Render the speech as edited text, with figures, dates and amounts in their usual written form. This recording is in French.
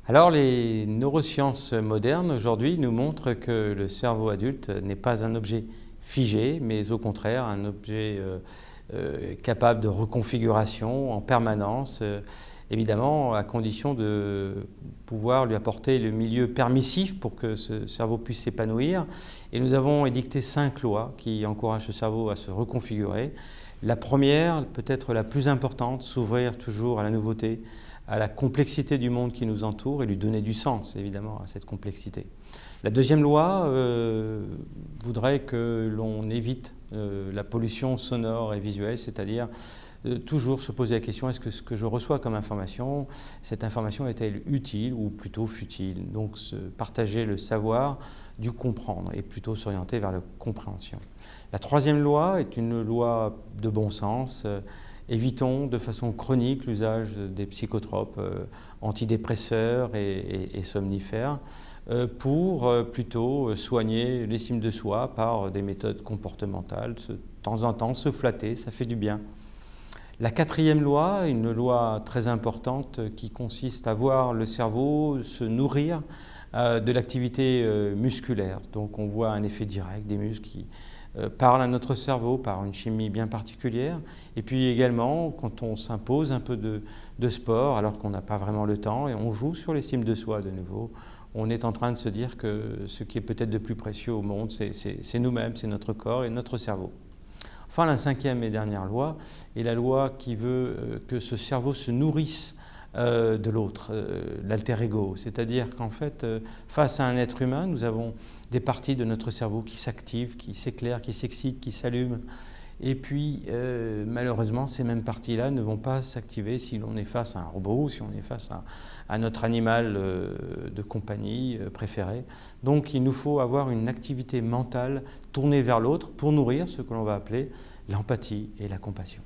Alors les neurosciences modernes aujourd'hui nous montrent que le cerveau adulte n'est pas un objet figé, mais au contraire un objet capable de reconfiguration en permanence, évidemment à condition de pouvoir lui apporter le milieu permissif pour que ce cerveau puisse s'épanouir. Et nous avons édicté 5 lois qui encouragent ce cerveau à se reconfigurer. La première, peut-être la plus importante, s'ouvrir toujours à la nouveauté, à la complexité du monde qui nous entoure et lui donner du sens, évidemment, à cette complexité. La deuxième loi voudrait que l'on évite la pollution sonore et visuelle, c'est-à-dire toujours se poser la question, est-ce que ce que je reçois comme information, cette information est-elle utile ou plutôt futile? Donc partager le savoir du comprendre et plutôt s'orienter vers la compréhension. La troisième loi est une loi de bon sens. Évitons de façon chronique l'usage des psychotropes antidépresseurs et somnifères pour plutôt soigner l'estime de soi par des méthodes comportementales. De temps en temps, se flatter, ça fait du bien. La quatrième loi, une loi très importante qui consiste à voir le cerveau se nourrir de l'activité musculaire. Donc on voit un effet direct des muscles qui parlent à notre cerveau par une chimie bien particulière. Et puis également, quand on s'impose un peu de sport alors qu'on n'a pas vraiment le temps et on joue sur l'estime de soi de nouveau, on est en train de se dire que ce qui est peut-être de plus précieux au monde, c'est nous-mêmes, c'est notre corps et notre cerveau. Enfin, la cinquième et dernière loi est la loi qui veut que ce cerveau se nourrisse de l'autre, l'alter ego. C'est-à-dire qu'en fait, face à un être humain, nous avons des parties de notre cerveau qui s'activent, qui s'éclairent, qui s'excitent, qui s'allument. Et puis, malheureusement, ces mêmes parties-là ne vont pas s'activer si l'on est face à un robot ou si on est face à notre animal de compagnie préféré. Donc, il nous faut avoir une activité mentale tournée vers l'autre pour nourrir ce que l'on va appeler l'empathie et la compassion.